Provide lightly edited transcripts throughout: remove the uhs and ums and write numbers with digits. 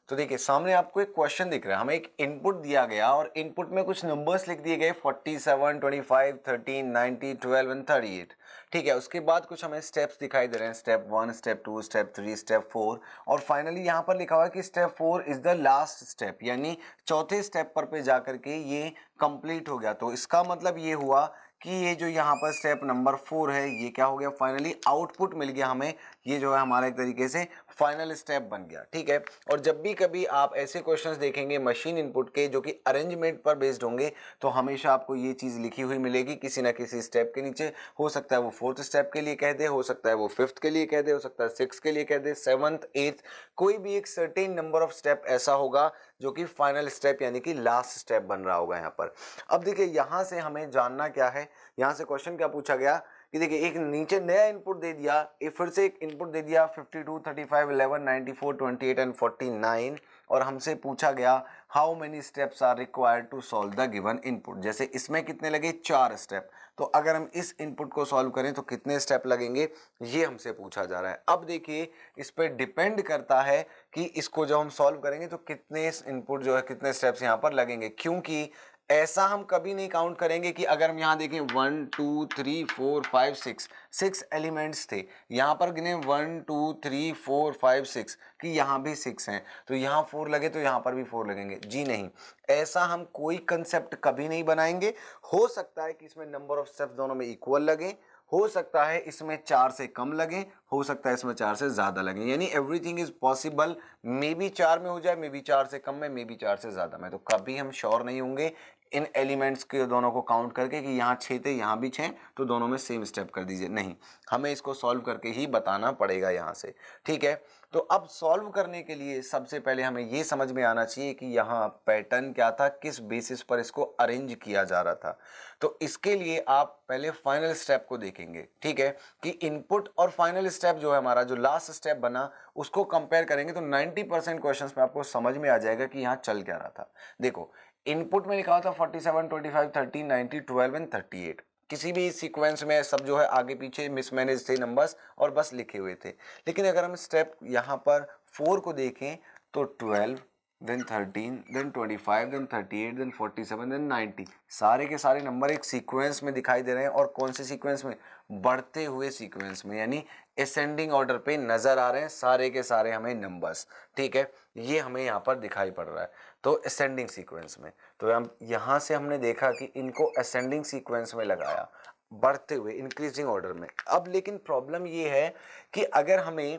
तो देखिए सामने आपको एक क्वेश्चन दिख रहा है, हमें एक इनपुट दिया गया और इनपुट में कुछ नंबर्स लिख दिए गए 47, 25, 13, 90, 12 एंड 38। ठीक है, उसके बाद कुछ हमें स्टेप्स दिखाई दे रहे हैं, स्टेप 1, स्टेप 2, स्टेप 3, स्टेप 4 और फाइनली यहाँ पर लिखा हुआ है कि step 4 is the last step, यानी चौथे स्टेप पर पे जाकर के ये कंप्लीट हो गया। तो इसका मतलब ये हुआ कि ये जो यहाँ पर स्टेप नंबर 4 है ये क्या हो गया, फाइनली आउटपुट मिल गया हमें, ये जो है हमारा एक तरीके से फाइनल स्टेप बन गया। ठीक है, और जब भी कभी आप ऐसे क्वेश्चंस देखेंगे मशीन इनपुट के जो कि अरेंजमेंट पर बेस्ड होंगे तो हमेशा आपको ये चीज़ लिखी हुई मिलेगी किसी ना किसी स्टेप के नीचे। हो सकता है वो 4th स्टेप के लिए कह दे, हो सकता है वो 5th के लिए कह दे, हो सकता है 6th के लिए कह दे, 7th, 8th, कोई भी एक सर्टेन नंबर ऑफ स्टेप ऐसा होगा जो कि फाइनल स्टेप यानी कि लास्ट स्टेप बन रहा होगा यहाँ पर। अब देखिए यहाँ से हमें जानना क्या है, यहाँ से क्वेश्चन क्या पूछा गया कि देखिए एक नीचे नया इनपुट दे दिया, फिर से एक इनपुट दे दिया 52, 35, 11, 94, 28 एंड 49 और हमसे पूछा गया how many steps are required to solve the given input. जैसे इसमें कितने लगे 4 स्टेप, तो अगर हम इस इनपुट को सॉल्व करें तो कितने स्टेप लगेंगे ये हमसे पूछा जा रहा है। अब देखिए इस पर डिपेंड करता है कि इसको जब हम सॉल्व करेंगे तो कितने इनपुट जो है कितने स्टेप्स यहाँ पर लगेंगे, क्योंकि ऐसा हम कभी नहीं काउंट करेंगे कि अगर हम यहाँ देखें 1 2 3 4 5 6 एलिमेंट्स थे, यहाँ पर गिने 1 2 3 4 5 6 कि यहाँ भी 6 हैं तो यहाँ 4 लगे तो यहाँ पर भी 4 लगेंगे, जी नहीं, ऐसा हम कोई कंसेप्ट कभी नहीं बनाएंगे। हो सकता है कि इसमें नंबर ऑफ स्टेप्स दोनों में इक्वल लगे, हो सकता है इसमें 4 से कम लगे, हो सकता है इसमें 4 से ज्यादा लगे, यानी everything is possible. May be 4 में हो जाए, मे बी 4 से कम में, मे बी 4 से ज्यादा में, तो कभी हम श्योर नहीं होंगे इन एलिमेंट्स के दोनों को काउंट करके कि यहाँ 6 थे यहाँ भी 6 तो दोनों में सेम स्टेप कर दीजिए, नहीं, हमें इसको सॉल्व करके ही बताना पड़ेगा यहाँ से। ठीक है, तो अब सॉल्व करने के लिए सबसे पहले हमें ये समझ में आना चाहिए कि यहाँ पैटर्न क्या था, किस बेसिस पर इसको अरेंज किया जा रहा था। तो इसके लिए आप पहले फाइनल स्टेप को देखेंगे। ठीक है, कि इनपुट और फाइनल स्टेप जो है हमारा जो लास्ट स्टेप बना उसको कंपेयर करेंगे तो 90% क्वेश्चंस में आपको समझ में आ जाएगा कि यहाँ चल क्या रहा था। देखो इनपुट में लिखा हुआ था 47, 25, 13, 90, 12 एंड 38, किसी भी सीक्वेंस में सब जो है आगे पीछे मिसमैनेज थे नंबर्स और बस लिखे हुए थे। लेकिन अगर हम स्टेप यहाँ पर 4 को देखें तो 12 then 13 then 25 then 38 then 47 then 90, सारे के सारे नंबर एक सीक्वेंस में दिखाई दे रहे हैं और कौन से सीक्वेंस में, बढ़ते हुए सीक्वेंस में, यानी असेंडिंग ऑर्डर पे नजर आ रहे हैं सारे के सारे हमें नंबर्स। ठीक है, ये हमें यहाँ पर दिखाई पड़ रहा है तो असेंडिंग सीक्वेंस में। तो हम यहाँ से हमने देखा कि इनको असेंडिंग सीक्वेंस में लगाया, बढ़ते हुए इंक्रीजिंग ऑर्डर में। अब लेकिन प्रॉब्लम ये है कि अगर हमें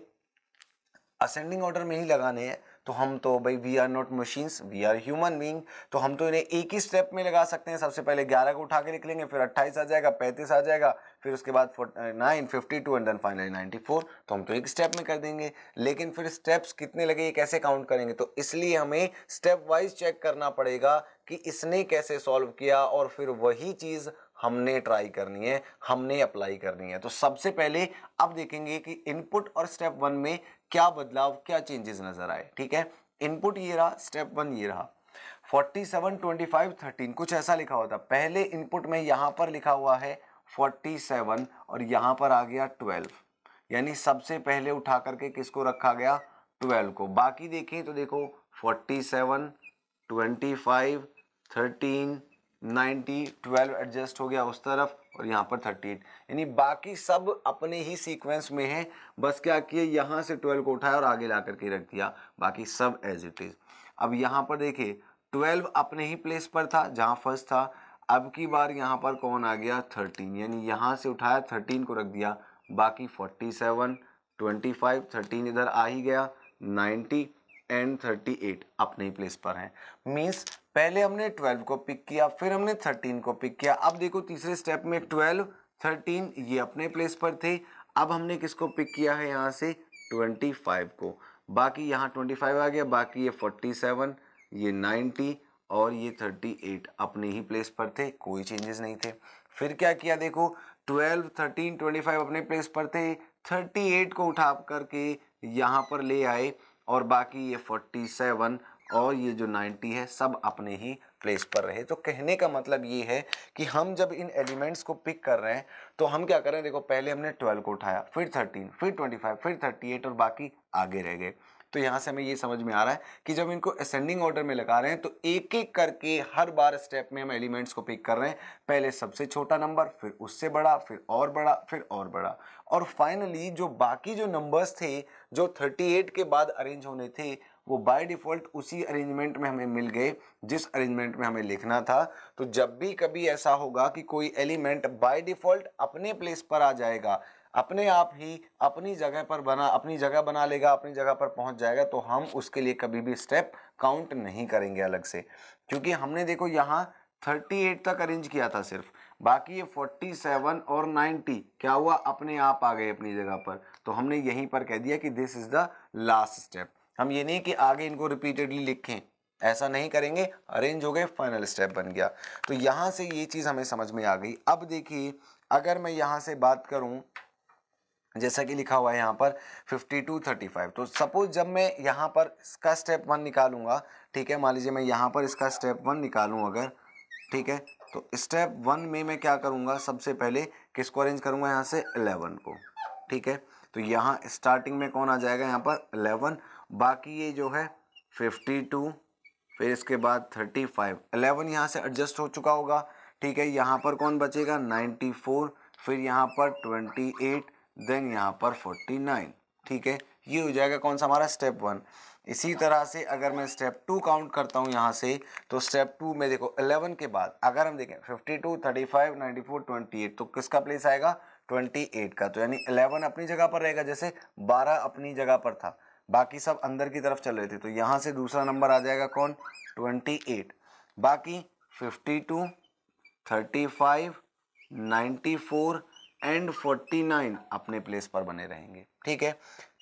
असेंडिंग ऑर्डर में ही लगाने हैं तो हम तो भाई we are not machines, we are human being, तो हम तो इन्हें एक ही स्टेप में लगा सकते हैं। सबसे पहले 11 को उठा के लिख लेंगे, फिर 28 आ जाएगा, 35 आ जाएगा, फिर उसके बाद 9, 52 एंड देन फाइनली 94, तो हम तो एक स्टेप में कर देंगे। लेकिन फिर स्टेप्स कितने लगे ये कैसे काउंट करेंगे, तो इसलिए हमें स्टेप वाइज चेक करना पड़ेगा कि इसने कैसे सॉल्व किया और फिर वही चीज हमने ट्राई करनी है, हमने अप्लाई करनी है। तो सबसे पहले अब देखेंगे कि इनपुट और स्टेप 1 में क्या बदलाव, क्या चेंजेस नजर आए। ठीक है, इनपुट ये रहा, स्टेप 1 ये रहा, 47, 25, 13 कुछ ऐसा लिखा हुआ था। पहले इनपुट में यहां पर लिखा हुआ है 47 और यहां पर आ गया 12, यानी सबसे पहले उठा करके किसको रखा गया, 12 को। बाकी देखें तो देखो 47, 25, 13, 90, 12 एडजस्ट हो गया उस तरफ और यहाँ पर 38, यानी बाकी सब अपने ही सीक्वेंस में है। बस क्या किए, यहाँ से 12 को उठाया और आगे ला करके रख दिया, बाकी सब एज इट इज। अब यहाँ पर देखिए 12 अपने ही प्लेस पर था जहाँ फर्स्ट था, अब की बार यहाँ पर कौन आ गया 13, यानी यहाँ से उठाया 13 को रख दिया, बाकी 47, 25, 13 इधर आ ही गया, 90 एंड 38 अपने ही प्लेस पर हैं। मीन्स पहले हमने 12 को पिक किया, फिर हमने 13 को पिक किया। अब देखो तीसरे स्टेप में 12, 13 ये अपने प्लेस पर थे, अब हमने किसको पिक किया है यहाँ से 25 को, बाकी यहाँ 25 आ गया, बाकी ये 47, ये 90 और ये 38 अपने ही प्लेस पर थे, कोई चेंजेस नहीं थे। फिर क्या किया देखो 12, 13, 25 अपने प्लेस पर थे, 38 को उठा करके यहाँ पर ले आए और बाकी ये 47 और ये जो 90 है सब अपने ही प्लेस पर रहे। तो कहने का मतलब ये है कि हम जब इन एलिमेंट्स को पिक कर रहे हैं तो हम क्या कर रहे हैं, देखो पहले हमने 12 को उठाया, फिर 13, फिर 25, फिर 38 और बाकी आगे रह गए। तो यहाँ से हमें ये समझ में आ रहा है कि जब इनको असेंडिंग ऑर्डर में लगा रहे हैं तो एक एक करके हर बार स्टेप में हम एलिमेंट्स को पिक कर रहे हैं, पहले सबसे छोटा नंबर, फिर उससे बड़ा, फिर और बड़ा, फिर और बड़ा, और फाइनली जो बाकी जो नंबर्स थे जो 38 के बाद अरेंज होने थे वो बाय डिफॉल्ट उसी अरेंजमेंट में हमें मिल गए जिस अरेंजमेंट में हमें लिखना था। तो जब भी कभी ऐसा होगा कि कोई एलिमेंट बाय डिफॉल्ट अपने प्लेस पर आ जाएगा, अपने आप ही अपनी जगह पर अपनी जगह बना लेगा, अपनी जगह पर पहुंच जाएगा, तो हम उसके लिए कभी भी स्टेप काउंट नहीं करेंगे अलग से, क्योंकि हमने देखो यहाँ 38 तक अरेंज किया था सिर्फ, बाकी ये 47 और 90 क्या हुआ, अपने आप आ गए अपनी जगह पर, तो हमने यहीं पर कह दिया कि this is the last step. हम ये नहीं कि आगे इनको रिपीटेडली लिखें, ऐसा नहीं करेंगे, अरेंज हो गए, फाइनल स्टेप बन गया। तो यहाँ से ये चीज़ हमें समझ में आ गई। अब देखिए अगर मैं यहाँ से बात करूँ, जैसा कि लिखा हुआ है यहाँ पर 52 35, तो सपोज जब मैं यहाँ पर इसका स्टेप 1 निकालूंगा, ठीक है, मान लीजिए मैं यहाँ पर इसका स्टेप 1 निकालूँ अगर, ठीक है, तो स्टेप 1 में मैं क्या करूँगा, सबसे पहले किसको अरेंज करूँगा, यहाँ से 11 को, ठीक है, तो यहाँ स्टार्टिंग में कौन आ जाएगा, यहाँ पर 11, बाकी ये जो है 52, फिर इसके बाद 35, 11 यहाँ से एडजस्ट हो चुका होगा, ठीक है, यहाँ पर कौन बचेगा 94, फिर यहाँ पर 28, देन यहाँ पर 49, ठीक है, ये हो जाएगा कौन सा हमारा स्टेप 1। इसी तरह से अगर मैं स्टेप 2 काउंट करता हूँ यहाँ से, तो स्टेप 2 में देखो 11 के बाद अगर हम देखें 52 35 94 28, तो किसका प्लेस आएगा 28 का, तो यानी 11 अपनी जगह पर रहेगा, जैसे 12 अपनी जगह पर था, बाकी सब अंदर की तरफ चल रहे थे, तो यहाँ से दूसरा नंबर आ जाएगा कौन 28, बाकी 52 35 94 एंड 49 अपने प्लेस पर बने रहेंगे, ठीक है।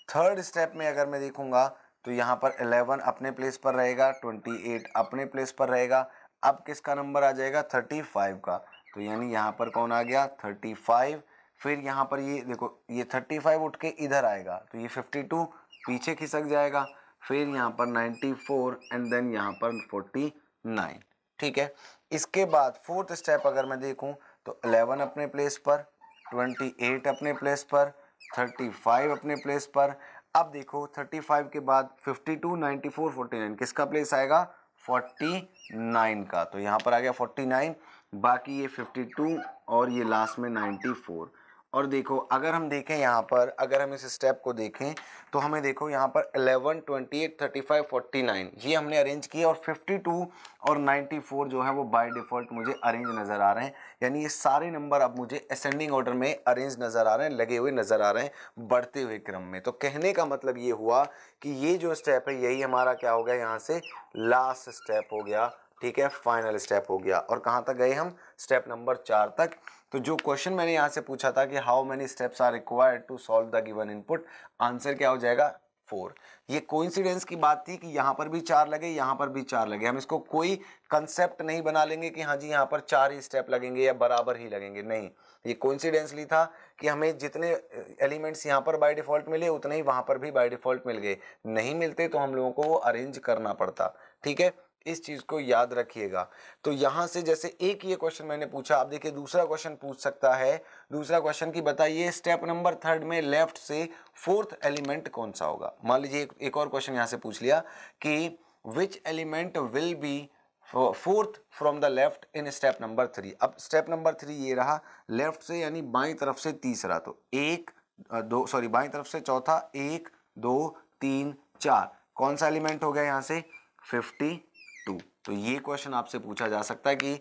थर्ड स्टेप में अगर मैं देखूंगा तो यहाँ पर 11 अपने प्लेस पर रहेगा, 28 अपने प्लेस पर रहेगा, अब किसका नंबर आ जाएगा 35 का, तो यानी यहाँ पर कौन आ गया 35, फिर यहाँ पर ये देखो ये 35 उठ के इधर आएगा, तो ये 52 पीछे खिसक जाएगा, फिर यहाँ पर 94 एंड देन यहाँ पर 49, ठीक है। इसके बाद फोर्थ स्टेप अगर मैं देखूं तो 11 अपने प्लेस पर, 28 अपने प्लेस पर, 35 अपने प्लेस पर, अब देखो 35 के बाद 52 94 49 किसका प्लेस आएगा 49 का, तो यहाँ पर आ गया 49, बाकी ये 52 और ये लास्ट में 94। और देखो अगर हम देखें यहाँ पर, अगर हम इस स्टेप को देखें तो हमें देखो यहाँ पर 11 28 35 49 ये हमने अरेंज किया, और 52 और 94 जो है वो बाय डिफ़ॉल्ट मुझे अरेंज नज़र आ रहे हैं, यानी ये सारे नंबर अब मुझे असेंडिंग ऑर्डर में अरेंज नज़र आ रहे हैं, लगे हुए नज़र आ रहे हैं बढ़ते हुए क्रम में। तो कहने का मतलब ये हुआ कि ये जो स्टेप है यही हमारा क्या हो गया, यहाँ से लास्ट स्टेप हो गया, ठीक है, फाइनल स्टेप हो गया। और कहाँ तक गए हम, स्टेप नंबर 4 तक। तो जो क्वेश्चन मैंने यहाँ से पूछा था कि how many steps are required to solve the given input, answer क्या हो जाएगा 4। ये कोइंसिडेंस की बात थी कि यहाँ पर भी 4 लगे, यहाँ पर भी 4 लगे, हम इसको कोई कंसेप्ट नहीं बना लेंगे कि हाँ जी यहाँ पर 4 ही स्टेप लगेंगे या बराबर ही लगेंगे, नहीं, ये कोइंसिडेंसली था कि हमें जितने एलिमेंट्स यहाँ पर बाय डिफॉल्ट मिले उतने ही वहाँ पर भी बाय डिफॉल्ट मिल गए, नहीं मिलते तो हम लोगों को वो अरेंज करना पड़ता, ठीक है, इस चीज को याद रखिएगा। तो यहां से जैसे एक ये क्वेश्चन मैंने पूछा, आप देखिए दूसरा क्वेश्चन पूछ सकता है, दूसरा क्वेश्चन की बताइए स्टेप नंबर 3 में लेफ्ट से फोर्थ एलिमेंट कौन सा होगा। मान लीजिए एक और क्वेश्चन यहां से पूछ लिया कि which element will be fourth from the left in step number 3। अब स्टेप नंबर 3 ये रहा लेफ्ट से यानी बाई तरफ से तीसरा, तो बाई तरफ से चौथा, 1 2 3 4, कौन सा एलिमेंट हो गया यहाँ से 52। तो ये क्वेश्चन आपसे पूछा जा सकता है कि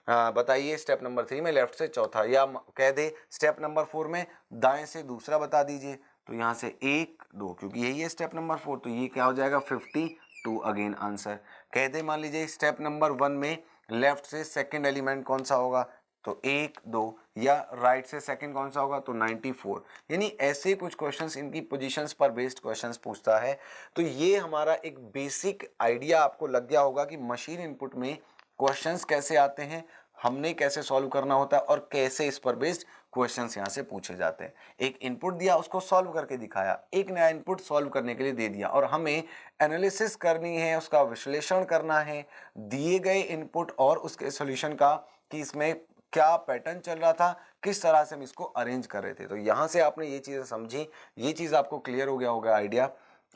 बताइए स्टेप नंबर 3 में लेफ्ट से चौथा, या कह दे स्टेप नंबर 4 में दाएं से दूसरा बता दीजिए, तो यहाँ से 1 2, क्योंकि यही है स्टेप नंबर 4, तो ये क्या हो जाएगा 52 अगेन आंसर। कह दे मान लीजिए स्टेप नंबर 1 में लेफ्ट से सेकंड एलिमेंट कौन सा होगा, तो 1 2, या राइट से सेकंड कौन सा होगा, तो 94, यानी ऐसे कुछ क्वेश्चंस इनकी पोजीशंस पर बेस्ड क्वेश्चंस पूछता है। तो ये हमारा एक बेसिक आइडिया आपको लग गया होगा कि मशीन इनपुट में क्वेश्चंस कैसे आते हैं, हमने कैसे सॉल्व करना होता है और कैसे इस पर बेस्ड क्वेश्चंस यहाँ से पूछे जाते हैं। एक इनपुट दिया, उसको सॉल्व करके दिखाया, एक नया इनपुट सॉल्व करने के लिए दे दिया, और हमें एनालिसिस करनी है, उसका विश्लेषण करना है दिए गए इनपुट और उसके सॉल्यूशन का, कि इसमें क्या पैटर्न चल रहा था, किस तरह से हम इसको अरेंज कर रहे थे। तो यहाँ से आपने ये चीज़ें समझी, ये चीज़ आपको क्लियर हो गया होगा आइडिया।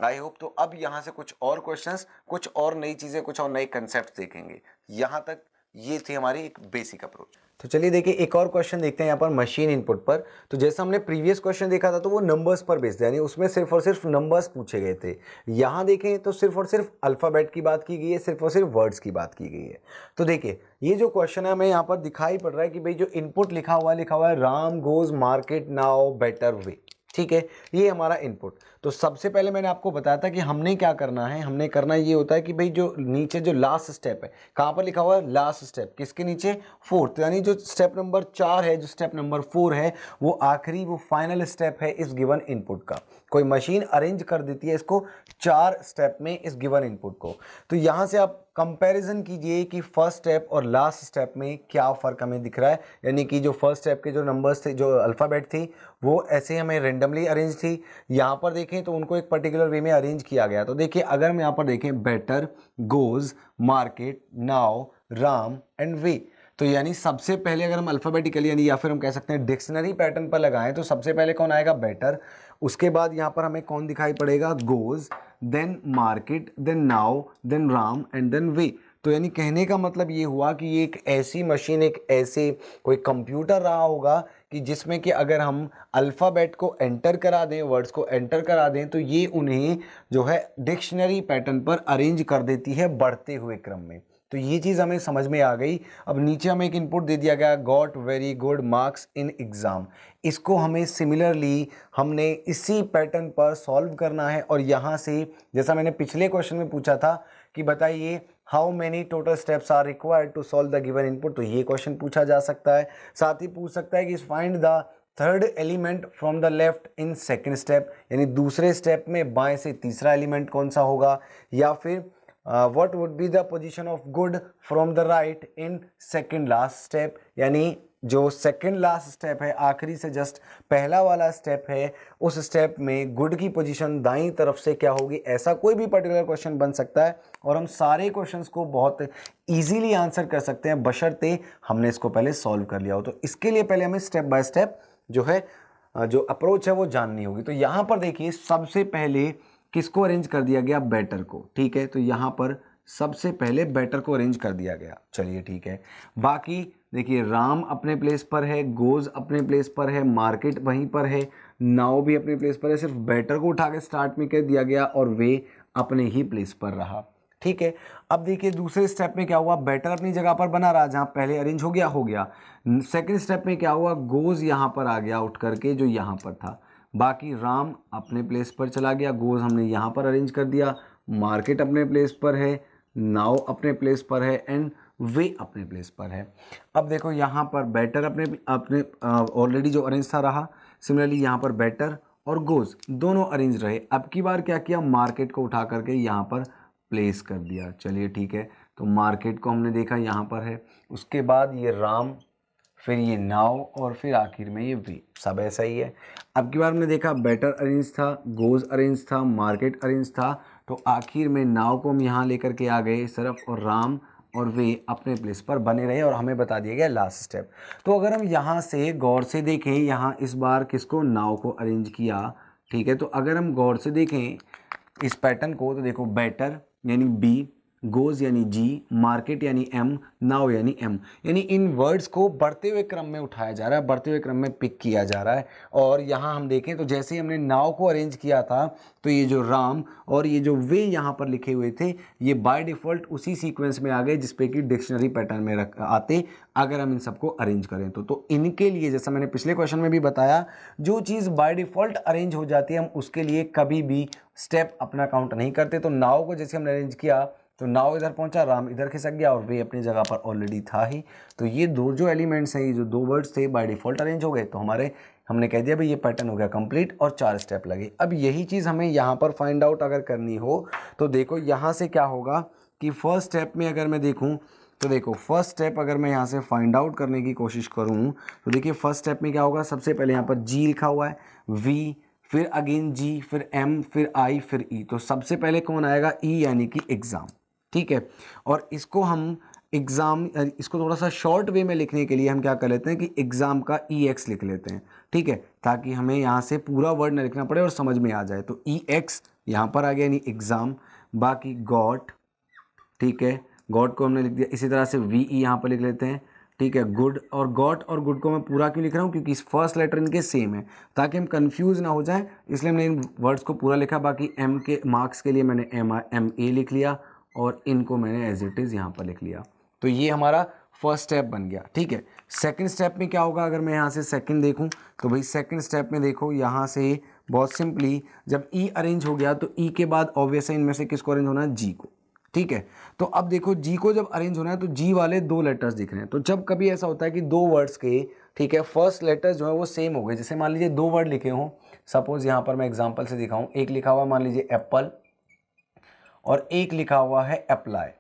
I hope. तो अब यहाँ से कुछ और क्वेश्चंस, कुछ और नई चीज़ें, कुछ और नए कंसेप्ट देखेंगे। यहाँ तक ये थी हमारी एक बेसिक अप्रोच। तो चलिए देखिए एक और क्वेश्चन देखते हैं यहाँ पर मशीन इनपुट पर। तो जैसा हमने प्रीवियस क्वेश्चन देखा था तो वो नंबर्स पर बेस्ड, यानी उसमें सिर्फ और सिर्फ नंबर्स पूछे गए थे। यहाँ देखें तो सिर्फ और सिर्फ अल्फ़ाबेट की बात की गई है, सिर्फ और सिर्फ वर्ड्स की बात की गई है। तो देखिए ये जो क्वेश्चन है हमें यहाँ पर दिखाई पड़ रहा है कि भाई जो इनपुट लिखा हुआ है Ram goes market now better way. ठीक है, ये हमारा इनपुट। तो सबसे पहले मैंने आपको बताया था कि हमने क्या करना है, हमने करना ये होता है कि भाई जो नीचे जो लास्ट स्टेप है, कहाँ पर लिखा हुआ है लास्ट स्टेप, किसके नीचे, फोर्थ, यानी जो स्टेप नंबर 4 है, जो स्टेप नंबर 4 है, वो आखिरी, वो फाइनल स्टेप है इस गिवन इनपुट का। कोई मशीन अरेंज कर देती है इसको 4 स्टेप में, इस गिवन इनपुट को। तो यहाँ से आप कंपैरिजन कीजिए कि फर्स्ट स्टेप और लास्ट स्टेप में क्या फ़र्क हमें दिख रहा है। यानी कि जो फर्स्ट स्टेप के जो नंबर्स थे, जो अल्फ़ाबेट थी, वो ऐसे हमें रेंडमली अरेंज थी। यहाँ पर देखें तो उनको एक पर्टिकुलर वे में अरेंज किया गया। तो देखिए अगर हम यहाँ पर देखें better, goes, market, now, ram and way, तो यानी सबसे पहले अगर हम अल्फ़ाबेटिकली यानी या फिर हम कह सकते हैं डिक्शनरी पैटर्न पर लगाएं तो सबसे पहले कौन आएगा, बेटर। उसके बाद यहाँ पर हमें कौन दिखाई पड़ेगा, goes, then market, then now, then ram and then way. तो यानी कहने का मतलब ये हुआ कि ये एक ऐसी मशीन, एक ऐसे कोई कंप्यूटर रहा होगा कि जिसमें कि अगर हम अल्फ़ाबेट को एंटर करा दें, वर्ड्स को एंटर करा दें, तो ये उन्हें जो है डिक्शनरी पैटर्न पर अरेंज कर देती है बढ़ते हुए क्रम में। तो ये चीज़ हमें समझ में आ गई। अब नीचे हमें एक इनपुट दे दिया गया, got very good marks in exam. इसको हमें सिमिलरली हमने इसी पैटर्न पर सॉल्व करना है। और यहाँ से जैसा मैंने पिछले क्वेश्चन में पूछा था कि बताइए how many total steps are required to solve the given input, तो ये क्वेश्चन पूछा जा सकता है। साथ ही पूछ सकता है कि find the third element from the left in second step, यानी दूसरे स्टेप में बाएं से तीसरा एलिमेंट कौन सा होगा। या फिर what would be the position of good from the right in second last step, यानी जो सेकेंड लास्ट स्टेप है, आखिरी से जस्ट पहला वाला स्टेप है, उस स्टेप में गुड की पोजीशन दाईं तरफ से क्या होगी। ऐसा कोई भी पर्टिकुलर क्वेश्चन बन सकता है और हम सारे क्वेश्चंस को बहुत इजीली आंसर कर सकते हैं बशर्ते हमने इसको पहले सॉल्व कर लिया हो। तो इसके लिए पहले हमें स्टेप बाय स्टेप जो है जो अप्रोच है वो जाननी होगी। तो यहाँ पर देखिए सबसे पहले किसको अरेंज कर दिया गया, बेटर को। ठीक है, तो यहाँ पर सबसे पहले बेटर को अरेंज कर दिया गया। चलिए ठीक है, बाकी देखिए राम अपने प्लेस पर है, गोज अपने प्लेस पर है, मार्केट वहीं पर है, नाउ भी अपने प्लेस पर है। सिर्फ बेटर को उठा के स्टार्ट में कर दिया गया और वे अपने ही प्लेस पर रहा। ठीक है, अब देखिए दूसरे स्टेप में क्या हुआ, बेटर अपनी जगह पर बना रहा जहाँ पहले अरेंज हो गया। सेकेंड स्टेप में क्या हुआ, गोज यहाँ पर आ गया उठ करके जो यहाँ पर था। बाकी राम अपने प्लेस पर चला गया, गोज हमने यहाँ पर अरेंज कर दिया, मार्केट अपने प्लेस पर है, नाउ अपने प्लेस पर है एंड वे अपने प्लेस पर है। अब देखो यहाँ पर बेटर अपने अपने ऑलरेडी जो अरेंज था रहा। सिमिलरली यहाँ पर बेटर और गोज दोनों अरेंज रहे। अब की बार क्या किया, मार्केट को उठा करके यहाँ पर प्लेस कर दिया। चलिए ठीक है, तो मार्केट को हमने देखा यहाँ पर है, उसके बाद ये राम, फिर ये नाव और फिर आखिर में ये वी, सब ऐसा ही है। अब की बार हमने देखा बेटर अरेंज था, गोज अरेंज था, मार्केट अरेंज था, तो आखिर में नाव को हम यहाँ लेकर के आ गए सिर्फ, और राम और वे अपने प्लेस पर बने रहे और हमें बता दिया गया लास्ट स्टेप। तो अगर हम यहाँ से गौर से देखें, यहाँ इस बार किसको, नाव को अरेंज किया। ठीक है, तो अगर हम गौर से देखें इस पैटर्न को तो देखो बेटर यानी बी, गोज यानी जी, मार्केट यानी एम, नाउ यानी एम, यानी इन वर्ड्स को बढ़ते हुए क्रम में उठाया जा रहा है, बढ़ते हुए क्रम में पिक किया जा रहा है। और यहाँ हम देखें तो जैसे ही हमने नाउ को अरेंज किया था तो ये जो राम और ये जो वे यहाँ पर लिखे हुए थे ये बाय डिफ़ॉल्ट उसी सीक्वेंस में आ गए जिसपे कि डिक्शनरी पैटर्न में आते अगर हम इन सबको अरेंज करें तो इनके लिए जैसा मैंने पिछले क्वेश्चन में भी बताया, जो चीज़ बाय डिफ़ॉल्ट अरेंज हो जाती है हम उसके लिए कभी भी स्टेप अपना काउंट नहीं करते। तो नाउ को जैसे हमने अरेंज किया तो नाउ इधर पहुंचा, राम इधर खिसक गया और वे अपनी जगह पर ऑलरेडी था ही। तो ये दो जो एलिमेंट्स हैं, ये जो दो वर्ड्स थे बाय डिफ़ॉल्ट अरेंज हो गए। तो हमने कह दिया भाई ये पैटर्न हो गया कंप्लीट और 4 स्टेप लगे। अब यही चीज़ हमें यहाँ पर फाइंड आउट अगर करनी हो तो देखो यहाँ से क्या होगा कि फर्स्ट स्टेप में अगर मैं देखूँ तो देखो फर्स्ट स्टेप अगर मैं यहाँ से फाइंड आउट करने की कोशिश करूँ तो देखिए फर्स्ट स्टेप में क्या होगा, सबसे पहले यहाँ पर जी लिखा हुआ है, वी, फिर अगेन जी, फिर एम, फिर आई, फिर ई। तो सबसे पहले कौन आएगा, ई यानी कि एग्ज़ाम। ठीक है, और इसको हम एग्ज़ाम, इसको थोड़ा सा शॉर्ट वे में लिखने के लिए हम क्या कर लेते हैं कि एग्ज़ाम का EX लिख लेते हैं, ठीक है, ताकि हमें यहाँ से पूरा वर्ड ना लिखना पड़े और समझ में आ जाए। तो EX यहाँ पर आ गया यानी एग्ज़ाम, बाकी गॉट, ठीक है, गॉट को हमने लिख दिया। इसी तरह से VE यहाँ पर लिख लेते हैं, ठीक है, गुड। और गॉट और गुड को मैं पूरा क्यों लिख रहा हूँ, क्योंकि फर्स्ट लेटर इनके सेम है, ताकि हम कंफ्यूज ना हो जाए, इसलिए हमने इन वर्ड्स को पूरा लिखा। बाकी M के मार्क्स के लिए मैंने MA लिख लिया और इनको मैंने एज इट इज़ यहाँ पर लिख लिया। तो ये हमारा फर्स्ट स्टेप बन गया, ठीक है। सेकंड स्टेप में क्या होगा, अगर मैं यहाँ से सेकंड देखूँ तो भाई सेकंड स्टेप में देखो यहाँ से बहुत सिंपली जब E अरेंज हो गया तो E के बाद ऑब्वियस है इनमें से किसको अरेंज होना है, G को, ठीक है। तो अब देखो G को जब अरेंज होना है तो G वाले 2 लेटर्स दिख रहे हैं। तो जब कभी ऐसा होता है कि 2 वर्ड्स के, ठीक है, फर्स्ट लेटर्स जो है वो सेम हो गए, जैसे मान लीजिए 2 वर्ड लिखे हों, सपोज यहाँ पर मैं एग्जांपल से दिखाऊं, एक लिखा हुआ मान लीजिए एप्पल और एक लिखा हुआ है अप्लाई,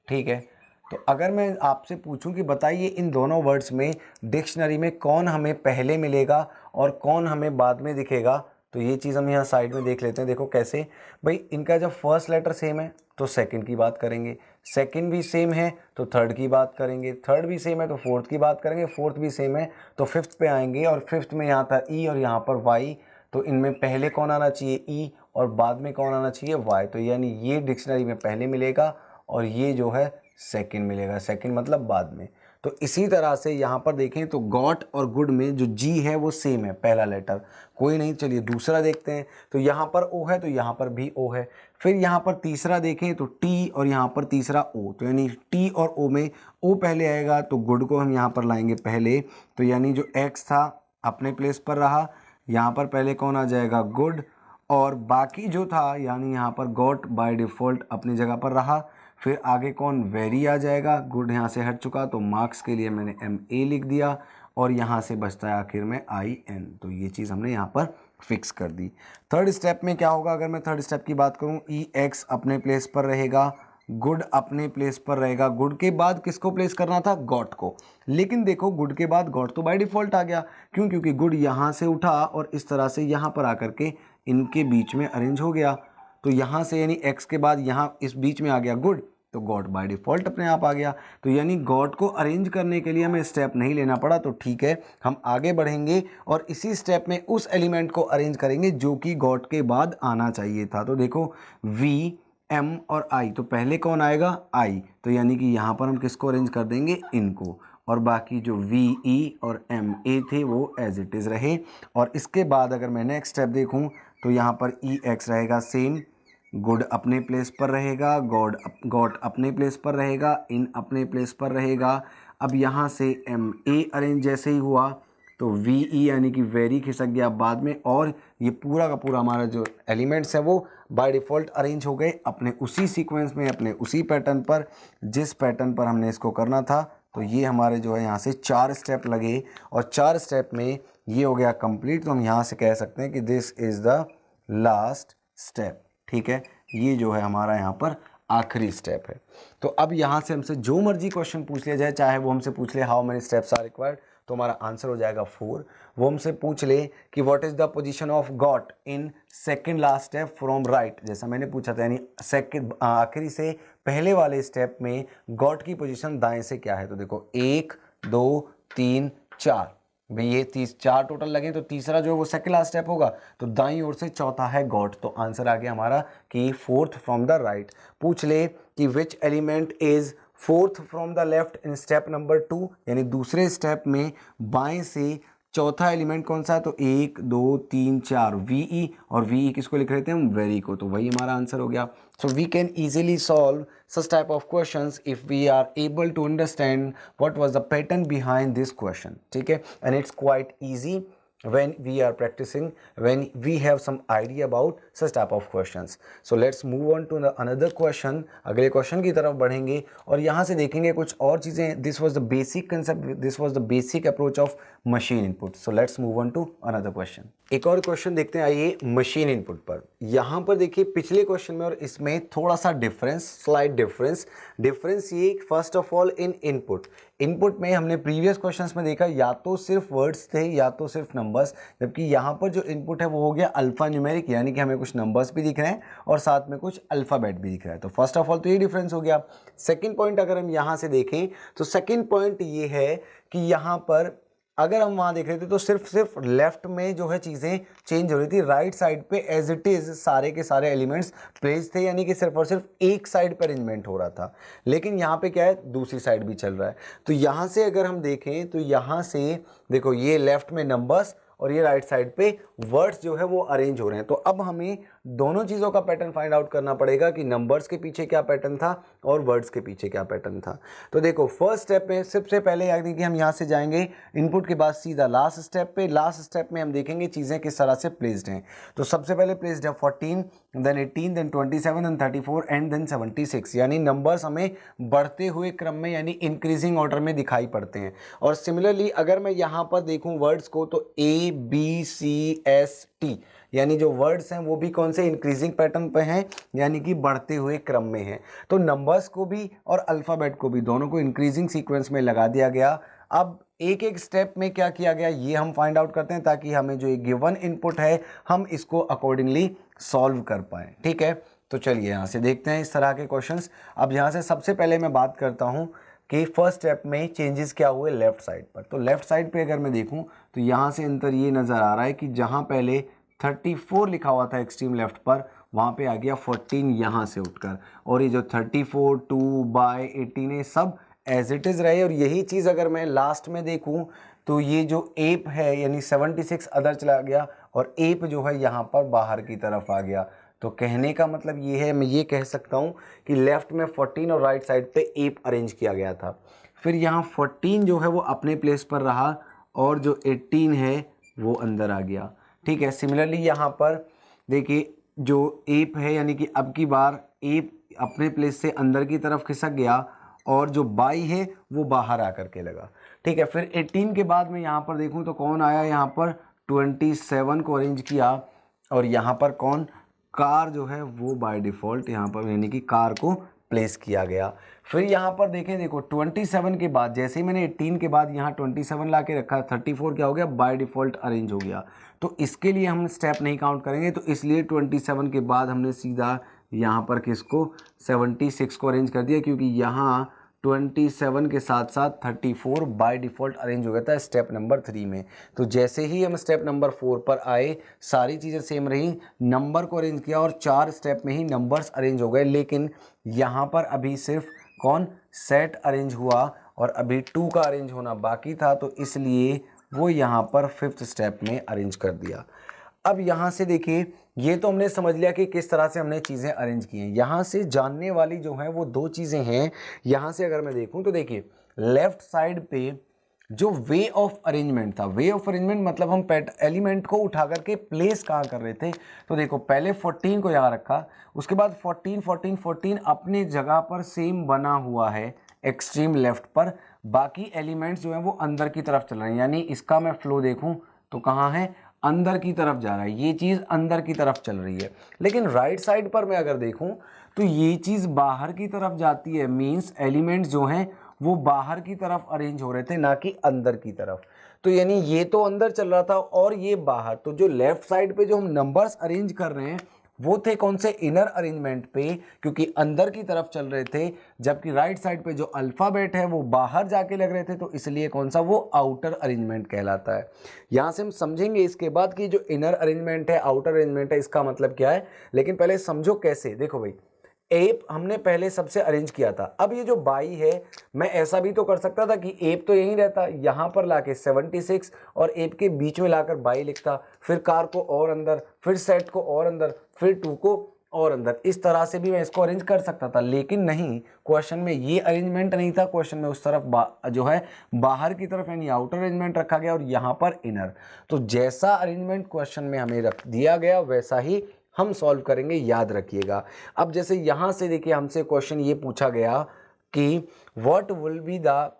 ठीक है। तो अगर मैं आपसे पूछूं कि बताइए इन दोनों वर्ड्स में डिक्शनरी में कौन हमें पहले मिलेगा और कौन हमें बाद में दिखेगा, तो ये चीज़ हम यहाँ साइड में देख लेते हैं। देखो कैसे, भाई इनका जब फर्स्ट लेटर सेम है तो सेकंड की बात करेंगे, सेकंड भी सेम है तो थर्ड की बात करेंगे, थर्ड भी सेम है तो फोर्थ की बात करेंगे, फोर्थ भी सेम है तो फिफ्थ पे आएंगे, और फिफ्थ में यहाँ था E और यहाँ पर Y, तो इनमें पहले कौन आना चाहिए, E, और बाद में कौन आना चाहिए, Y। तो यानी ये डिक्शनरी में पहले मिलेगा और ये जो है सेकंड मिलेगा, सेकंड मतलब बाद में। तो इसी तरह से यहाँ पर देखें तो गॉट और गुड में जो G है वो सेम है, पहला लेटर कोई नहीं। चलिए दूसरा देखते हैं, तो यहाँ पर O है तो यहाँ पर भी O है। फिर यहाँ पर तीसरा देखें तो T और यहाँ पर तीसरा O, तो यानी T और O में O पहले आएगा तो गुड को हम यहाँ पर लाएंगे पहले, तो यानी जो X था अपने प्लेस पर रहा, यहाँ पर पहले कौन आ जाएगा, गुड, और बाकी जो था यानी यहाँ पर गॉट बाय डिफ़ॉल्ट अपनी जगह पर रहा। फिर आगे कौन, वेरी आ जाएगा, गुड यहाँ से हट चुका तो मार्क्स के लिए मैंने MA लिख दिया, और यहाँ से बचता है आखिर में IN। तो ये चीज़ हमने यहाँ पर फिक्स कर दी। थर्ड स्टेप में क्या होगा, अगर मैं थर्ड स्टेप की बात करूँ, EX अपने प्लेस पर रहेगा, गुड अपने प्लेस पर रहेगा। गुड के बाद किसको प्लेस करना था, गॉट को, लेकिन देखो गुड के बाद गॉट तो बाय डिफ़ॉल्ट आ गया, क्यों, क्योंकि गुड यहाँ से उठा और इस तरह से यहाँ पर आकर के इनके बीच में अरेंज हो गया। तो यहाँ से यानी X के बाद यहाँ इस बीच में आ गया गुड, तो गॉट बाय डिफ़ॉल्ट अपने आप आ गया। तो यानी गॉट को अरेंज करने के लिए हमें स्टेप नहीं लेना पड़ा, तो ठीक है, हम आगे बढ़ेंगे और इसी स्टेप में उस एलिमेंट को अरेंज करेंगे जो कि गॉट के बाद आना चाहिए था। तो देखो V, M और I, तो पहले कौन आएगा, I, तो यानी कि यहाँ पर हम किसको अरेंज कर देंगे, इनको, और बाकी जो VE और MA थे वो एज इट इज़ रहे। और इसके बाद अगर मैं नेक्स्ट स्टेप देखूँ तो यहाँ पर EX रहेगा सेम, गुड अपने प्लेस पर रहेगा, गॉट अपने प्लेस पर रहेगा, इन अपने प्लेस पर रहेगा। अब यहाँ से MA अरेंज जैसे ही हुआ तो VE यानी कि वेरी खिसक गया बाद में, और ये पूरा का पूरा हमारा जो एलिमेंट्स है वो बाय डिफ़ॉल्ट अरेंज हो गए अपने उसी सीक्वेंस में, अपने उसी पैटर्न पर, जिस पैटर्न पर हमने इसको करना था। तो ये हमारे जो है यहाँ से 4 स्टेप लगे और 4 स्टेप में ये हो गया कंप्लीट। तो हम यहाँ से कह सकते हैं कि this is the last step, ठीक है, ये जो है हमारा यहाँ पर आखिरी स्टेप है। तो अब यहाँ से हमसे जो मर्जी क्वेश्चन पूछ लिया जाए, चाहे वो हमसे पूछ ले how many steps are required, तो हमारा आंसर हो जाएगा 4। वो हमसे पूछ ले कि what is the position of got in second last step from right, जैसा मैंने पूछा था, यानी सेकंड आखिरी से पहले वाले स्टेप में गॉट की पोजीशन दाएं से क्या है। तो देखो 1 2 3 4, भाई ये 4 टोटल लगे, तो तीसरा जो है वो सेकंड लास्ट स्टेप होगा, तो दाईं ओर से चौथा है गॉट। तो आंसर आ गया हमारा कि 4th फ्रॉम द राइट। पूछ ले कि which element is 4th from the left in step number 2, यानी दूसरे स्टेप में बाएं से चौथा एलिमेंट कौन सा है, तो 1 2 3 4 VE, और VE किसको लिख रहे थे हम, वेरी को, तो वही हमारा आंसर हो गया। So we can easily solve such type of questions if we are able to understand what was the pattern behind this question, ठीक है, and it's quite easy when we are practicing, when we have some idea about such type of questions. So let's move on to another question. अगले question की तरफ बढ़ेंगे और यहाँ से देखेंगे कुछ और चीज़ें। This was the basic concept, this was the basic approach of machine input. So let's move on to another question. एक और क्वेश्चन देखते हैं आइए मशीन इनपुट पर। यहाँ पर देखिए पिछले क्वेश्चन में और इसमें थोड़ा सा डिफरेंस, स्लाइट डिफरेंस ये first of all in input में हमने प्रीवियस क्वेश्चंस में देखा या तो सिर्फ वर्ड्स थे या तो सिर्फ नंबर्स, जबकि यहाँ पर जो इनपुट है वो हो गया अल्फा न्यूमेरिक, यानी कि हमें कुछ नंबर्स भी दिख रहे हैं और साथ में कुछ अल्फ़ाबेट भी दिख रहा है। तो फर्स्ट ऑफ ऑल तो ये डिफरेंस हो गया। सेकेंड पॉइंट अगर हम यहाँ से देखें तो सेकेंड पॉइंट ये है कि यहाँ पर अगर हम वहाँ देख रहे थे तो सिर्फ लेफ्ट में जो है चीज़ें चेंज हो रही थी, राइट साइड पे एज इट इज़ सारे के सारे एलिमेंट्स प्लेस थे, यानी कि सिर्फ और सिर्फ एक साइड पर अरेंजमेंट हो रहा था। लेकिन यहाँ पे क्या है, दूसरी साइड भी चल रहा है। तो यहाँ से अगर हम देखें तो यहाँ से देखो ये लेफ्ट में नंबर्स और ये राइट साइड पे वर्ड्स जो है वो अरेंज हो रहे हैं। तो अब हमें दोनों चीज़ों का पैटर्न फाइंड आउट करना पड़ेगा कि नंबर्स के पीछे क्या पैटर्न था और वर्ड्स के पीछे क्या पैटर्न था। तो देखो फर्स्ट स्टेप में सबसे पहले याद कि हम यहाँ से जाएंगे इनपुट के बाद सीधा लास्ट स्टेप पे। लास्ट स्टेप में हम देखेंगे चीज़ें किस तरह से प्लेस्ड हैं। तो सबसे पहले प्लेस्ड है 14, then 18, then 27, then 34 and then 76, यानी नंबर्स हमें बढ़ते हुए क्रम में यानी इंक्रीजिंग ऑर्डर में दिखाई पड़ते हैं। और सिमिलरली अगर मैं यहाँ पर देखूँ वर्ड्स को तो ABCST यानी जो वर्ड्स हैं वो भी कौन से इंक्रीजिंग पैटर्न पे हैं, यानी कि बढ़ते हुए क्रम में हैं। तो नंबर्स को भी और अल्फ़ाबेट को भी दोनों को इंक्रीजिंग सीक्वेंस में लगा दिया गया। अब एक एक स्टेप में क्या किया गया ये हम फाइंड आउट करते हैं ताकि हमें जो एक गिवन इनपुट है हम इसको अकॉर्डिंगली सॉल्व कर पाएँ। ठीक है, तो चलिए यहाँ से देखते हैं इस तरह के क्वेश्चंस। अब यहाँ से सबसे पहले मैं बात करता हूँ कि फर्स्ट स्टेप में चेंजेस क्या हुए लेफ्ट साइड पर। तो लेफ्ट साइड पे अगर मैं देखूँ तो यहाँ से अंतर ये नज़र आ रहा है कि जहाँ पहले 34 लिखा हुआ था एक्सट्रीम लेफ्ट पर, वहाँ पे आ गया 14 यहाँ से उठकर, और ये जो 34, 2/18 है सब एज इट इज़ रहे। और यही चीज़ अगर मैं लास्ट में देखूँ तो ये जो एप है यानी 76 अदर चला गया और एप जो है यहाँ पर बाहर की तरफ आ गया। तो कहने का मतलब ये है, मैं ये कह सकता हूँ कि लेफ़्ट में 14 और राइट साइड पे एप अरेंज किया गया था। फिर यहाँ 14 जो है वो अपने प्लेस पर रहा और जो 18 है वो अंदर आ गया। ठीक है, सिमिलरली यहाँ पर देखिए जो एप है यानी कि अब की बार एप अपने प्लेस से अंदर की तरफ खिसक गया और जो बाई है वो बाहर आकर के लगा। ठीक है, फिर 18 के बाद में यहाँ पर देखूँ तो कौन आया, यहाँ पर 27 को अरेंज किया और यहाँ पर कौन, कार जो है वो बाय डिफ़ॉल्ट यहाँ पर यानी कि कार को प्लेस किया गया। फिर यहाँ पर देखें, देखो 27 के बाद जैसे ही मैंने 18 के बाद यहाँ 27 ला के रखा, 34 क्या हो गया, बाय डिफ़ॉल्ट अरेंज हो गया। तो इसके लिए हम स्टेप नहीं काउंट करेंगे, तो इसलिए 27 के बाद हमने सीधा यहाँ पर किसको 76 को अरेंज कर दिया, क्योंकि यहाँ 27 के साथ साथ 34 बाय डिफ़ॉल्ट अरेंज हो गया था स्टेप नंबर 3 में। तो जैसे ही हम स्टेप नंबर 4 पर आए सारी चीज़ें सेम रही, नंबर को अरेंज किया और 4 स्टेप में ही नंबर्स अरेंज हो गए। लेकिन यहाँ पर अभी सिर्फ कौन, सेट अरेंज हुआ और अभी 2 का अरेंज होना बाकी था, तो इसलिए वो यहाँ पर 5th स्टेप में अरेंज कर दिया। अब यहाँ से देखिए ये तो हमने समझ लिया कि किस तरह से हमने चीज़ें अरेंज की हैं। यहाँ से जानने वाली जो हैं वो 2 चीज़ें हैं। यहाँ से अगर मैं देखूँ तो देखिए लेफ़्ट साइड पे जो वे ऑफ अरेंजमेंट था, वे ऑफ अरेंजमेंट मतलब हम एलिमेंट को उठा करके प्लेस कहाँ कर रहे थे। तो देखो पहले 14 को यहाँ रखा, उसके बाद 14 14 14 अपनी जगह पर सेम बना हुआ है एक्सट्रीम लेफ्ट पर, बाकी एलिमेंट्स जो हैं वो अंदर की तरफ चल रहे हैं। यानी इसका मैं फ्लो देखूँ तो कहाँ है, अंदर की तरफ जा रहा है, ये चीज़ अंदर की तरफ चल रही है। लेकिन राइट साइड पर मैं अगर देखूं तो ये चीज़ बाहर की तरफ जाती है, मींस एलिमेंट्स जो हैं वो बाहर की तरफ अरेंज हो रहे थे ना कि अंदर की तरफ। तो यानी ये तो अंदर चल रहा था और ये बाहर। तो जो लेफ्ट साइड पे जो हम नंबर्स अरेंज कर रहे हैं वो थे कौन से, इनर अरेंजमेंट पे, क्योंकि अंदर की तरफ चल रहे थे, जबकि राइट साइड पे जो अल्फ़ाबेट है वो बाहर जाके लग रहे थे, तो इसलिए कौन सा, वो आउटर अरेंजमेंट कहलाता है। यहाँ से हम समझेंगे इसके बाद कि जो इनर अरेंजमेंट है, आउटर अरेंजमेंट है, इसका मतलब क्या है। लेकिन पहले समझो कैसे। देखो भाई एप हमने पहले सबसे अरेंज किया था, अब ये जो बाई है मैं ऐसा भी तो कर सकता था कि एप तो यहीं रहता, यहाँ पर लाके 76 और एप के बीच में लाकर बाई लिखता, फिर कार को और अंदर, फिर सेट को और अंदर, फिर 2 को और अंदर, इस तरह से भी मैं इसको अरेंज कर सकता था। लेकिन नहीं, क्वेश्चन में ये अरेंजमेंट नहीं था, क्वेश्चन में उस तरफ जो है बाहर की तरफ यानी आउटर अरेंजमेंट रखा गया और यहाँ पर इनर। तो जैसा अरेंजमेंट क्वेश्चन में हमें रख दिया गया वैसा ही हम सॉल्व करेंगे, याद रखिएगा। अब जैसे यहाँ से देखिए हमसे क्वेश्चन ये पूछा गया कि what will be the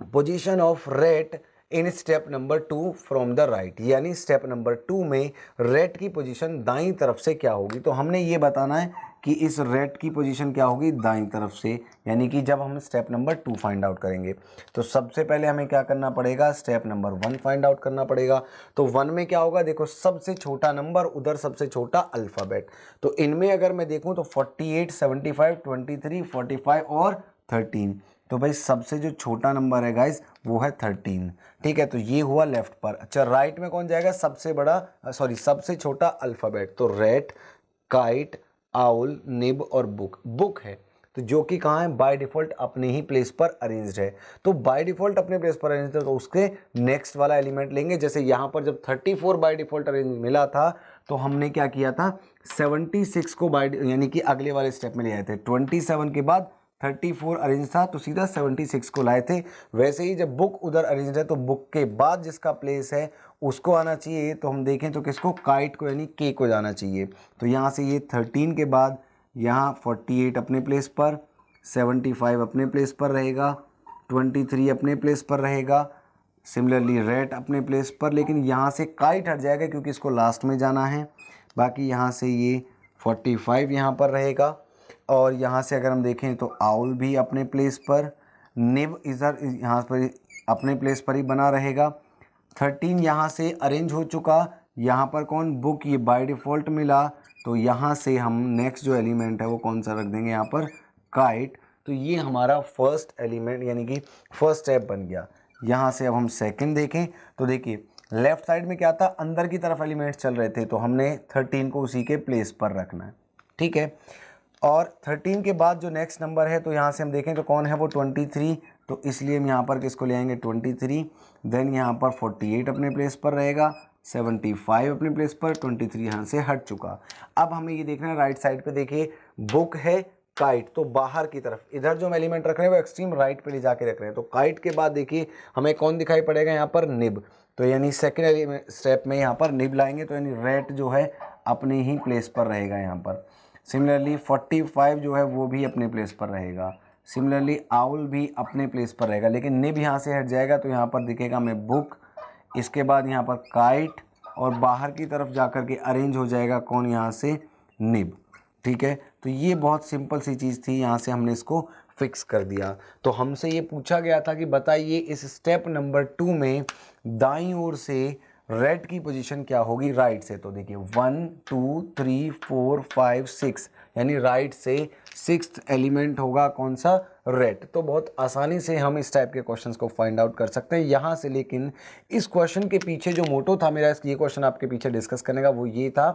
position of rate in step number 2 from the right, यानी स्टेप नंबर 2 में रेट की पोजीशन दाईं तरफ से क्या होगी। तो हमने ये बताना है कि इस रेट की पोजीशन क्या होगी दाईं तरफ से, यानी कि जब हम स्टेप नंबर 2 फाइंड आउट करेंगे तो सबसे पहले हमें क्या करना पड़ेगा, स्टेप नंबर 1 फाइंड आउट करना पड़ेगा। तो 1 में क्या होगा, देखो सबसे छोटा नंबर उधर सबसे छोटा अल्फ़ाबेट। तो इनमें अगर मैं देखूं तो 48, 75, 23, 45 और 13। तो भाई सबसे जो छोटा नंबर है गाइज वो है 13। ठीक है, तो ये हुआ लेफ्ट पर। अच्छा राइट में कौन जाएगा, सबसे बड़ा सबसे छोटा अल्फ़ाबेट। तो रेट, काइट, आउल, निब और बुक। बुक है तो जो कि कहाँ है, बाय डिफ़ॉल्ट अपने ही प्लेस पर अरेंज्ड है। तो बाय डिफ़ॉल्ट अपने प्लेस पर अरेंज्ड है तो उसके नेक्स्ट वाला एलिमेंट लेंगे। जैसे यहाँ पर जब 34 बाय डिफ़ॉल्ट अरेंज मिला था तो हमने क्या किया था, 76 को बाय यानी कि अगले वाले स्टेप में ले आए थे। 27 के बाद 34 अरेंज था तो सीधा 76 को लाए थे। वैसे ही जब बुक उधर अरेंज है तो बुक के बाद जिसका प्लेस है उसको आना चाहिए। तो हम देखें तो किसको, काइट को यानी के को जाना चाहिए। तो यहाँ से ये 13 के बाद यहाँ 48 अपने प्लेस पर, 75 अपने प्लेस पर रहेगा, 23 अपने प्लेस पर रहेगा, सिमिलरली रेट अपने प्लेस पर। लेकिन यहाँ से काइट हट जाएगा क्योंकि इसको लास्ट में जाना है। बाकी यहाँ से ये 45 यहाँ पर रहेगा और यहाँ से अगर हम देखें तो आउल भी अपने प्लेस पर, निब इधर यहाँ पर अपने प्लेस पर ही बना रहेगा। 13 यहाँ से अरेंज हो चुका, यहाँ पर कौन, बुक, ये बाय डिफ़ॉल्ट मिला। तो यहाँ से हम नेक्स्ट जो एलिमेंट है वो कौन सा रख देंगे यहाँ पर, काइट। तो ये हमारा फर्स्ट एलिमेंट यानी कि फर्स्ट स्टेप बन गया। यहाँ से अब हम सेकंड देखें तो देखिए लेफ्ट साइड में क्या था, अंदर की तरफ एलिमेंट्स चल रहे थे तो हमने 13 को उसी के प्लेस पर रखना है। ठीक है, और 13 के बाद जो नेक्स्ट नंबर है तो यहाँ से हम देखें तो कौन है वो 23। तो इसलिए हम यहाँ पर किसको ले आएंगे 23। देन यहाँ पर 48 अपने प्लेस पर रहेगा, 75 अपने प्लेस पर, 23 यहाँ से हट चुका। अब हमें ये देखना है राइट साइड पे, देखिए बुक है, काइट, तो बाहर की तरफ इधर जो हम एलिमेंट रख रहे हैं वो एक्सट्रीम राइट पे ले जाके रख रहे हैं। तो काइट के बाद देखिए हमें कौन दिखाई पड़ेगा यहाँ पर, निब। तो यानी सेकेंड एलिमेंट स्टेप में यहाँ पर निब लाएंगे तो यानी रेट जो है अपने ही प्लेस पर रहेगा यहाँ पर। सिमिलरली 45 जो है वो भी अपने प्लेस पर रहेगा। सिमिलरली आउल भी अपने प्लेस पर रहेगा, लेकिन निब यहाँ से हट जाएगा तो यहाँ पर दिखेगा हमें बुक, इसके बाद यहाँ पर काइट और बाहर की तरफ जाकर के अरेंज हो जाएगा कौन, यहाँ से निब। ठीक है, तो ये बहुत सिंपल सी चीज़ थी, यहाँ से हमने इसको फिक्स कर दिया। तो हमसे ये पूछा गया था कि बताइए इस स्टेप नंबर 2 में दाईं ओर से रेट की पोजीशन क्या होगी राइट से। तो देखिए 1 2 3 4 5 6 यानी राइट से 6th एलिमेंट होगा कौन सा, रेट। तो बहुत आसानी से हम इस टाइप के क्वेश्चंस को फाइंड आउट कर सकते हैं यहाँ से। लेकिन इस क्वेश्चन के पीछे जो मोटो था मेरा ये क्वेश्चन आपके पीछे डिस्कस करने का वो ये था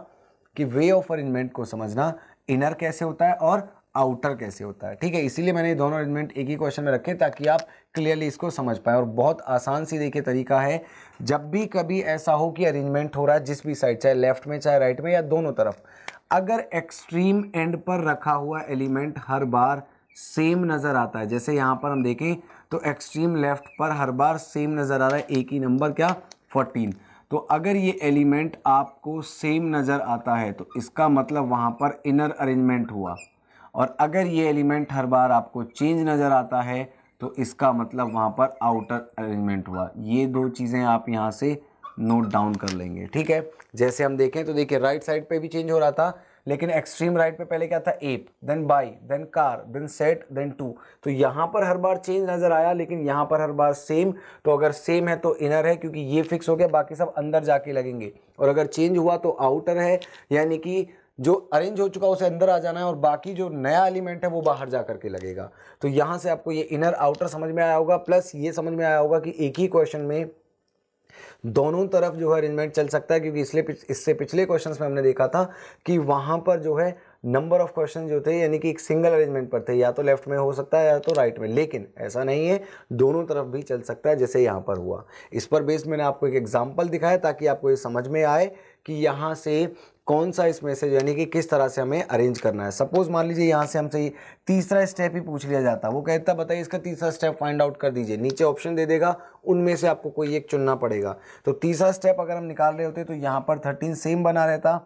कि वे ऑफ अरेंजमेंट को समझना, इनर कैसे होता है और आउटर कैसे होता है। ठीक है, इसीलिए मैंने दोनों अरेंजमेंट एक ही क्वेश्चन में रखे ताकि आप क्लियरली इसको समझ पाएँ। और बहुत आसान सी देखिए तरीका है, जब भी कभी ऐसा हो कि अरेंजमेंट हो रहा है जिस भी साइड, चाहे लेफ्ट में चाहे राइट में या दोनों तरफ, अगर एक्सट्रीम एंड पर रखा हुआ एलिमेंट हर बार सेम नज़र आता है, जैसे यहाँ पर हम देखें तो एक्सट्रीम लेफ्ट पर हर बार सेम नज़र आ रहा है, एक ही नंबर क्या, 14। तो अगर ये एलिमेंट आपको सेम नज़र आता है तो इसका मतलब वहाँ पर इनर अरेंजमेंट हुआ। और अगर ये एलिमेंट हर बार आपको चेंज नज़र आता है तो इसका मतलब वहाँ पर आउटर अरेंजमेंट हुआ। ये दो चीज़ें आप यहाँ से नोट डाउन कर लेंगे। ठीक है, जैसे हम देखें तो देखिए राइट साइड पे भी चेंज हो रहा था, लेकिन एक्सट्रीम राइट पे पहले क्या था, app, then by, then car, then set, then two. तो यहाँ पर हर बार चेंज नज़र आया, लेकिन यहाँ पर हर बार सेम। तो अगर सेम है तो इनर है क्योंकि ये फिक्स हो गया, बाकी सब अंदर जाके लगेंगे। और अगर चेंज हुआ तो आउटर है, यानी कि जो अरेंज हो चुका उसे अंदर आ जाना है और बाकी जो नया एलिमेंट है वो बाहर जा करके लगेगा। तो यहाँ से आपको ये इनर आउटर समझ में आया होगा, प्लस ये समझ में आया होगा कि एक ही क्वेश्चन में दोनों तरफ जो है अरेंजमेंट चल सकता है। क्योंकि इससे पिछले क्वेश्चंस में हमने देखा था कि वहाँ पर जो है नंबर ऑफ क्वेश्चन जो थे यानी कि एक सिंगल अरेंजमेंट पर थे, या तो लेफ्ट में हो सकता है या तो राइट में, लेकिन ऐसा नहीं है, दोनों तरफ भी चल सकता है जैसे यहाँ पर हुआ। इस पर बेस्ड मैंने आपको एक एग्जाम्पल दिखाया ताकि आपको ये समझ में आए कि यहाँ से कौन सा इस मैसेज यानी कि किस तरह से हमें अरेंज करना है। सपोज मान लीजिए यहाँ से हमसे तीसरा स्टेप ही पूछ लिया जाता, वो कहता बताइए इसका तीसरा स्टेप फाइंड आउट कर दीजिए, नीचे ऑप्शन दे देगा, उनमें से आपको कोई एक चुनना पड़ेगा। तो तीसरा स्टेप अगर हम निकाल रहे होते तो यहाँ पर 13 सेम बना रहता,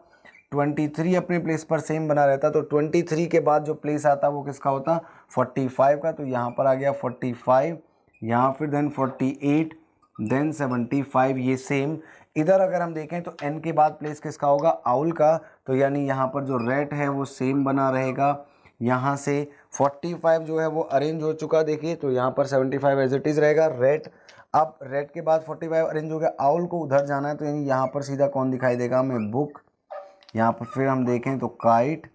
23 अपने प्लेस पर सेम बना रहता। तो 23 के बाद जो प्लेस आता वो किसका होता, 45 का। तो यहाँ पर आ गया 45, यहाँ फिर देन 48, देन 75, ये सेम। इधर अगर हम देखें तो n के बाद प्लेस किसका होगा, आउल का, तो यानी यहाँ पर जो रेट है वो सेम बना रहेगा। यहाँ से 45 जो है वो अरेंज हो चुका, देखिए, तो यहाँ पर 75 एज इट इज़ रहेगा रेट। अब रेट के बाद 45 अरेंज हो गया, आउल को उधर जाना है, तो यानी यहाँ पर सीधा कौन दिखाई देगा हमें, बुक। यहाँ पर फिर हम देखें तो काइट,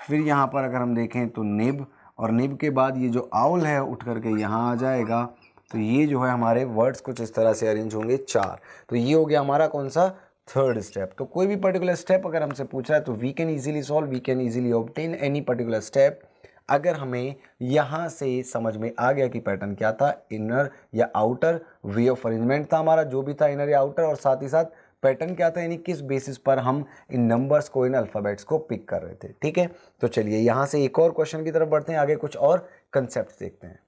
फिर यहाँ पर अगर हम देखें तो निब, और निब के बाद ये जो आउल है उठ करके यहाँ आ जाएगा। तो ये जो है हमारे वर्ड्स कुछ इस तरह से अरेंज होंगे 4। तो ये हो गया हमारा कौन सा, थर्ड स्टेप। तो कोई भी पर्टिकुलर स्टेप अगर हमसे पूछ रहा है तो we can easily solve, we can easily obtain any particular step, अगर हमें यहाँ से समझ में आ गया कि पैटर्न क्या था, इनर या आउटर वे ऑफ अरेंजमेंट था हमारा, जो भी था इनर या आउटर, और साथ ही साथ पैटर्न क्या था, यानी किस बेसिस पर हम इन नंबर्स को, इन अल्फ़ाबेट्स को पिक कर रहे थे। ठीक है, तो चलिए यहाँ से एक और क्वेश्चन की तरफ बढ़ते हैं, आगे कुछ और कंसेप्ट देखते हैं।